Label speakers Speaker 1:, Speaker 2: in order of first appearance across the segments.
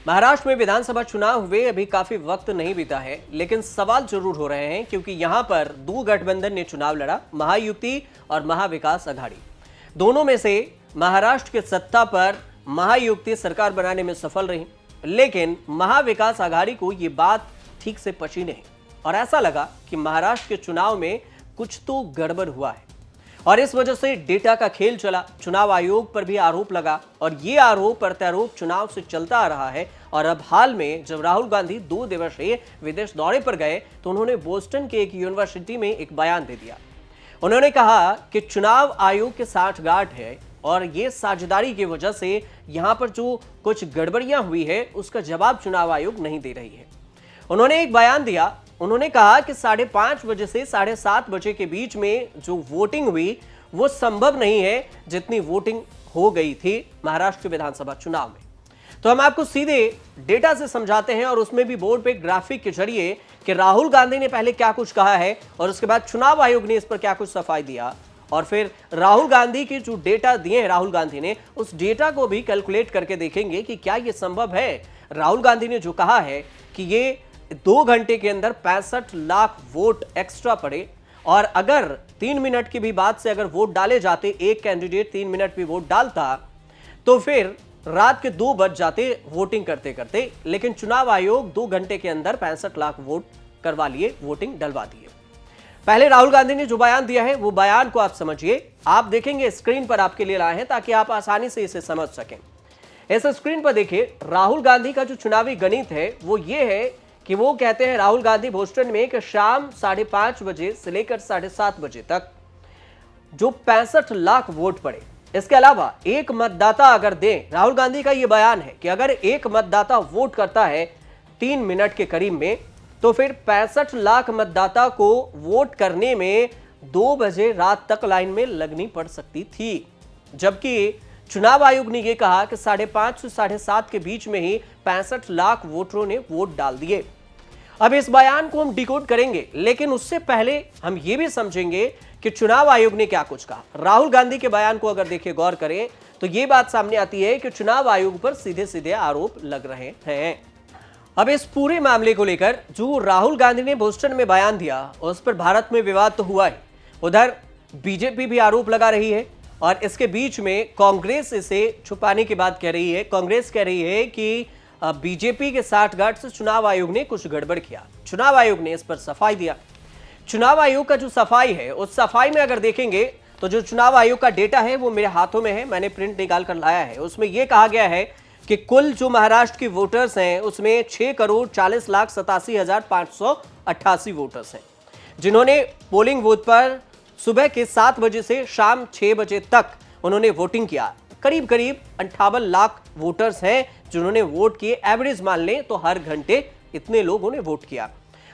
Speaker 1: महाराष्ट्र में विधानसभा चुनाव हुए अभी काफी वक्त नहीं बीता है, लेकिन सवाल जरूर हो रहे हैं क्योंकि यहां पर दो गठबंधन ने चुनाव लड़ा, महायुति और महाविकास अघाड़ी। दोनों में से महाराष्ट्र के सत्ता पर महायुति सरकार बनाने में सफल रही, लेकिन महाविकास अघाड़ी को यह बात ठीक से पची नहीं और ऐसा लगा कि महाराष्ट्र के चुनाव में कुछ तो गड़बड़ हुआ है और इस वजह से डेटा का खेल चला। चुनाव आयोग पर भी आरोप लगा और ये आरोप प्रत्यारोप चुनाव से चलता आ रहा है। और अब हाल में जब राहुल गांधी 2 दिवसीय विदेश दौरे पर गए तो उन्होंने बोस्टन के एक यूनिवर्सिटी में एक बयान दे दिया। उन्होंने कहा कि चुनाव आयोग के साठगांठ है और ये साझेदारी की वजह से यहां पर जो कुछ गड़बड़ियां हुई है उसका जवाब चुनाव आयोग नहीं दे रही है। उन्होंने एक बयान दिया, उन्होंने कहा कि 5:30 बजे से 7:30 बजे के बीच में जो वोटिंग हुई वो संभव नहीं है जितनी वोटिंग हो गई थी महाराष्ट्र के विधानसभा चुनाव में। तो हम आपको सीधे डेटा से समझाते हैं और उसमें भी बोर्ड पे ग्राफिक के जरिए कि राहुल गांधी ने पहले क्या कुछ कहा है और उसके बाद चुनाव आयोग ने इस पर क्या कुछ सफाई दिया और फिर राहुल गांधी की जो डेटा दिए हैं राहुल गांधी ने उस डेटा को भी कैलकुलेट करके देखेंगे कि क्या यह संभव है। राहुल गांधी ने जो कहा है कि ये 2 घंटे के अंदर 65 लाख वोट एक्स्ट्रा पड़े और अगर 3 मिनट की भी बात से अगर वोट डाले जाते, एक कैंडिडेट 3 मिनट भी वोट डालता तो फिर रात के 2 बज जाते वोटिंग करते करते, लेकिन चुनाव आयोग 2 घंटे के अंदर 65 लाख वोट करवा लिए, वोटिंग डलवा दिए। पहले राहुल गांधी ने जो बयान दिया है वो बयान को आप समझिए, आप देखेंगे स्क्रीन पर आपके लिए लाए हैं ताकि आप आसानी से इसे समझ सकें। इस स्क्रीन पर देखिए राहुल गांधी का जो चुनावी गणित है वो ये है कि वो कहते हैं राहुल गांधी बोस्टन में कि शाम 5:30 बजे से लेकर 7:30 बजे तक जो 65 लाख वोट पड़े। इसके अलावा एक मतदाता अगर दे, राहुल गांधी का यह बयान है कि अगर एक मतदाता वोट करता है 3 मिनट के करीब में तो फिर 65 लाख मतदाता को वोट करने में 2 बजे रात तक लाइन में लगनी पड़ सकती थी। जबकि चुनाव आयोग ने यह कहा कि 5:30 से 7:30 के बीच में ही 65 लाख वोटरों ने वोट डाल दिए। अब इस बयान को हम डिकोड करेंगे, लेकिन उससे पहले हम यह भी समझेंगे कि चुनाव आयोग ने क्या कुछ कहा। राहुल गांधी के बयान को अगर देखिए, गौर करें तो यह बात सामने आती है कि चुनाव आयोग पर सीधे सीधे आरोप लग रहे हैं। अब इस पूरे मामले को लेकर जो राहुल गांधी ने बोस्टन में बयान दिया उस पर भारत में विवाद तो हुआ है, उधर बीजेपी भी आरोप लगा रही है और इसके बीच में कांग्रेस इसे छुपाने की बात कह रही है। कांग्रेस कह रही है कि बीजेपी के साठगांठ से चुनाव आयोग ने कुछ गड़बड़ किया। चुनाव आयोग ने इस पर सफाई दिया। चुनाव आयोग का जो सफाई है उस सफाई में अगर देखेंगे तो जो चुनाव आयोग का डेटा है वो मेरे हाथों में है, मैंने प्रिंट निकाल कर लाया है। उसमें यह कहा गया है कि कुल जो महाराष्ट्र की वोटर्स हैं उसमें 6,40,87,588 वोटर्स हैं जिन्होंने पोलिंग बूथ पर सुबह के 7 बजे से शाम 6 बजे तक उन्होंने वोटिंग किया। करीब करीब 58 लाख वोटर्स हैं जिन्होंने वोट किए। एवरेज मान लें तो हर घंटे इतने लोगों ने वोट किया।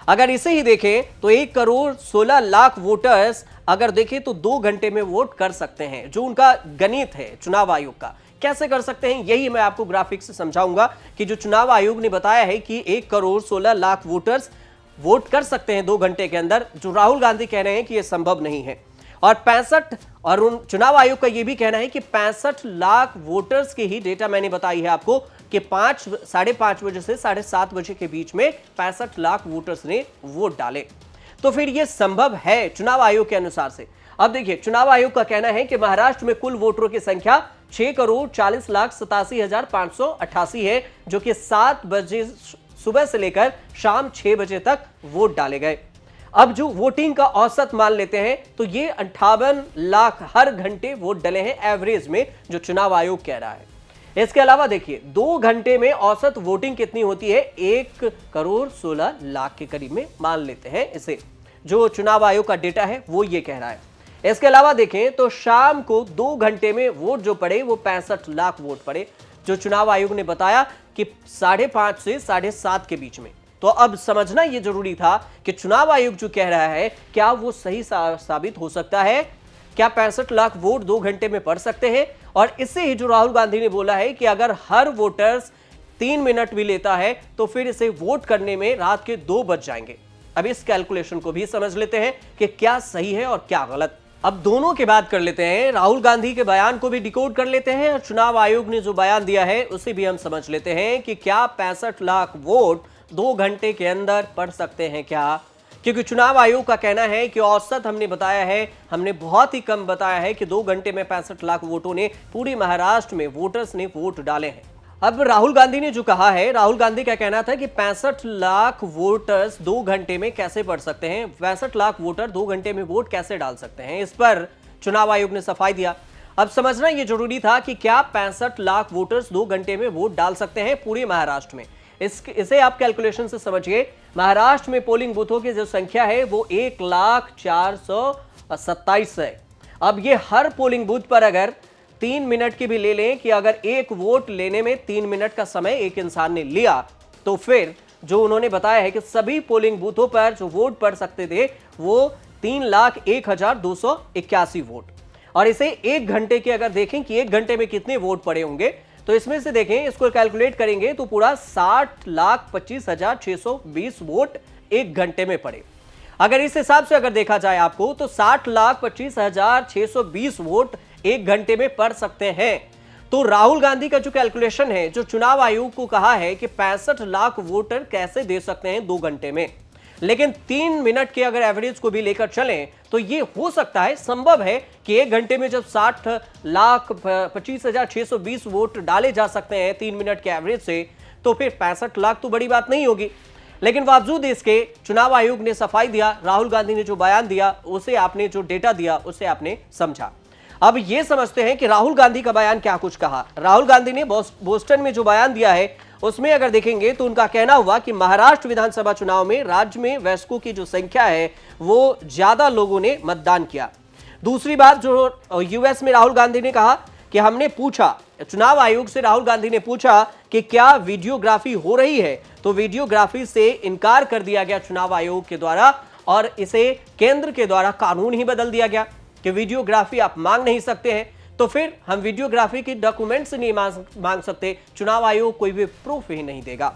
Speaker 1: अगर इसे ही देखें तो 1,16,00,000 वोटर्स अगर देखें तो 2 घंटे में वोट कर सकते हैं। जो उनका गणित है चुनाव आयोग का, कैसे कर सकते हैं यही मैं आपको ग्राफिक से समझाऊंगा कि जो चुनाव आयोग ने बताया है कि 1,16,00,000 वोटर्स वोट कर सकते हैं 2 घंटे के अंदर, जो राहुल गांधी कह रहे हैं कि यह संभव नहीं है। और 65 और उन चुनाव आयोग का यह भी कहना है कि 65 लाख वोटर्स की ही डेटा मैंने बताई है आपको कि 5:30 बजे से 7:30 बजे के बीच में 65 लाख वोटर्स ने वोट डाले। तो फिर यह संभव है चुनाव आयोग के अनुसार से। अब देखिए चुनाव आयोग का कहना है कि महाराष्ट्र में कुल वोटरों की संख्या 6,40,87,588 है, जो कि 7 बजे सुबह से लेकर शाम 6 बजे तक वोट डाले गए। अब जो वोटिंग का औसत मान लेते हैं तो ये 58 लाख हर घंटे वोट डले हैं एवरेज में, जो चुनाव आयोग कह रहा है। इसके अलावा देखिए 2 घंटे में औसत वोटिंग कितनी होती है, 1,16,00,000 के करीब में मान लेते हैं इसे। जो चुनाव आयोग का डेटा है वो ये कह रहा है। इसके अलावा देखें तो शाम को 2 घंटे में वोट जो पड़े वो 65 लाख वोट पड़े, जो चुनाव आयोग ने बताया कि 5:30 से 7:30 के बीच में। तो अब समझना यह जरूरी था कि चुनाव आयोग जो कह रहा है क्या वो सही साबित हो सकता है, क्या 65 लाख वोट 2 घंटे में पड़ सकते हैं। और इससे ही जो राहुल गांधी ने बोला है कि अगर हर वोटर्स 3 मिनट भी लेता है तो फिर इसे वोट करने में रात के 2 बज जाएंगे। अब इस कैलकुलेशन को भी समझ लेते हैं कि क्या सही है और क्या गलत। अब दोनों की बात कर लेते हैं, राहुल गांधी के बयान को भी डिकोड कर लेते हैं और चुनाव आयोग ने जो बयान दिया है उसे भी हम समझ लेते हैं कि क्या 65 लाख वोट 2 घंटे के अंदर पड़ सकते हैं क्या? क्योंकि चुनाव आयोग का कहना है कि औसत हमने बताया है, हमने बहुत ही कम बताया है कि 2 घंटे में 65 लाख वोटों ने पूरी महाराष्ट्र में वोटर्स ने वोट डाले हैं। अब राहुल गांधी ने जो कहा है, राहुल गांधी का कहना था कि 65 लाख वोटर्स 2 घंटे में कैसे पढ़ सकते हैं, 65 लाख वोटर 2 घंटे में वोट कैसे डाल सकते हैं। इस पर चुनाव आयोग ने सफाई दिया। अब समझना यह जरूरी था कि क्या 65 लाख वोटर्स 2 घंटे में वोट डाल सकते हैं पूरे महाराष्ट्र में। इसे आप कैलकुलेशन से समझिए। महाराष्ट्र में पोलिंग बूथों की जो संख्या है वो 1,04,27 है। अब ये हर पोलिंग बूथ पर अगर 3 मिनट की भी ले लें कि अगर एक वोट लेने में 3 मिनट का समय एक इंसान ने लिया, तो फिर जो उन्होंने बताया है कि सभी पोलिंग बूथों पर जो वोट पड़ सकते थे वो 3,01,281 वोट। और इसे 1 घंटे के अगर देखें कि 1 घंटे में कितने वोट पड़े होंगे, तो इसमें से देखें, इसको कैलकुलेट करेंगे तो पूरा 60,25,620 वोट 1 घंटे में पड़े। अगर इस हिसाब से अगर देखा जाए आपको, तो 60,25,620 वोट 1 घंटे में पड़ सकते हैं। तो राहुल गांधी का जो कैलकुलेशन है, जो चुनाव आयोग को कहा है कि 65 लाख वोटर कैसे दे सकते हैं 2 घंटे में, लेकिन 3 मिनट के अगर एवरेज को भी लेकर चलें तो ये हो सकता है, संभव है कि 1 घंटे में जब 60,25,620 वोट डाले जा सकते हैं 3 मिनट के एवरेज से, तो फिर 65 लाख तो बड़ी बात नहीं होगी। लेकिन बावजूद इसके चुनाव आयोग ने सफाई दिया, राहुल गांधी ने जो बयान दिया उसे आपने, जो डेटा दिया उसे आपने समझा। अब यह समझते हैं कि राहुल गांधी का बयान क्या कुछ कहा। राहुल गांधी ने बोस्टन में जो बयान दिया है उसमें अगर देखेंगे तो उनका कहना हुआ कि महाराष्ट्र विधानसभा चुनाव में राज्य में वयस्कों की जो संख्या है वो ज्यादा लोगों ने मतदान किया। दूसरी बात जो यूएस में राहुल गांधी ने कहा कि हमने पूछा, चुनाव आयोग से राहुल गांधी ने पूछा कि क्या वीडियोग्राफी हो रही है, तो वीडियोग्राफी से इनकार कर दिया गया चुनाव आयोग के द्वारा और इसे केंद्र के द्वारा कानून ही बदल दिया गया कि वीडियोग्राफी आप मांग नहीं सकते हैं। तो फिर हम वीडियोग्राफी की डॉक्यूमेंट्स नहीं मांग सकते, चुनाव आयोग कोई भी प्रूफ ही नहीं देगा।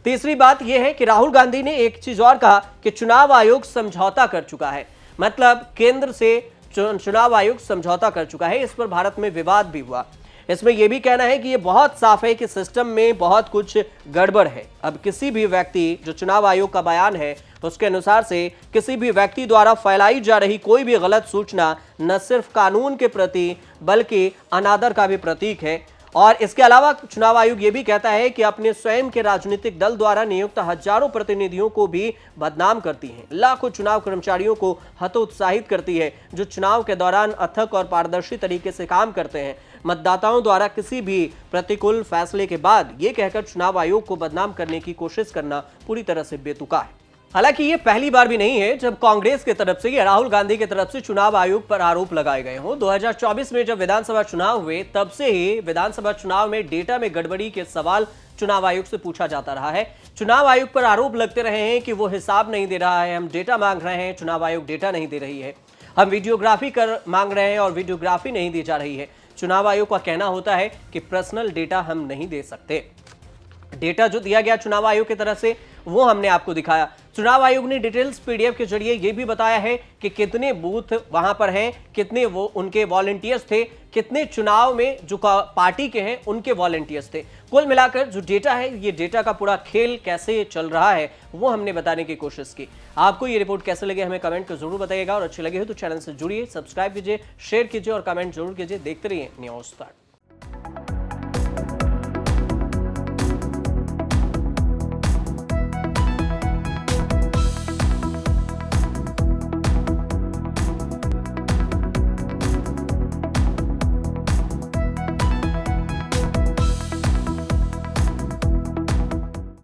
Speaker 1: तीसरी बात यह है कि राहुल गांधी ने एक चीज और कहा कि चुनाव आयोग समझौता कर चुका है, मतलब केंद्र से चुनाव आयोग समझौता कर चुका है। इस पर भारत में विवाद भी हुआ। इसमें यह भी कहना है कि यह बहुत साफ है कि सिस्टम में बहुत कुछ गड़बड़ है। अब किसी भी व्यक्ति, जो चुनाव आयोग का बयान है उसके अनुसार से, किसी भी व्यक्ति द्वारा फैलाई जा रही कोई भी गलत सूचना न सिर्फ कानून के प्रति बल्कि अनादर का भी प्रतीक है। और इसके अलावा चुनाव आयोग ये भी कहता है कि अपने स्वयं के राजनीतिक दल द्वारा नियुक्त हजारों प्रतिनिधियों को भी बदनाम करती है, लाखों चुनाव कर्मचारियों को हतोत्साहित करती है जो चुनाव के दौरान अथक और पारदर्शी तरीके से काम करते हैं। मतदाताओं द्वारा किसी भी प्रतिकूल फैसले के बाद ये कहकर चुनाव आयोग को बदनाम करने की कोशिश करना पूरी तरह से बेतुका है। हालांकि ये पहली बार भी नहीं है जब कांग्रेस की तरफ से या राहुल गांधी की तरफ से चुनाव आयोग पर आरोप लगाए गए हों। 2024 में जब विधानसभा चुनाव हुए तब से ही विधानसभा चुनाव में डेटा में गड़बड़ी के सवाल चुनाव आयोग से पूछा जाता रहा है। चुनाव आयोग पर आरोप लगते रहे हैं कि वो हिसाब नहीं दे रहा है, हम डेटा मांग रहे हैं, चुनाव आयोग डेटा नहीं दे रही है, हम वीडियोग्राफी कर मांग रहे हैं और वीडियोग्राफी नहीं दी जा रही है। चुनाव आयोग का कहना होता है कि पर्सनल डेटा हम नहीं दे सकते। डेटा जो दिया गया चुनाव आयोग की तरफ से वो हमने आपको दिखाया। चुनाव आयोग ने डिटेल्स पीडीएफ के जरिए ये भी बताया है कि कितने बूथ वहां पर हैं, कितने वो उनके वॉलंटियर्स थे, कितने चुनाव में जो पार्टी के हैं उनके वॉलंटियर्स थे। कुल मिलाकर जो डेटा है, ये डेटा का पूरा खेल कैसे चल रहा है वो हमने बताने की कोशिश की। आपको ये रिपोर्ट कैसे लगे हमें कमेंट कर जरूर बताइएगा और अच्छी लगे हो तो चैनल से जुड़िए, सब्सक्राइब कीजिए, शेयर कीजिए और कमेंट जरूर कीजिए। देखते रहिए न्यूज़ स्टार।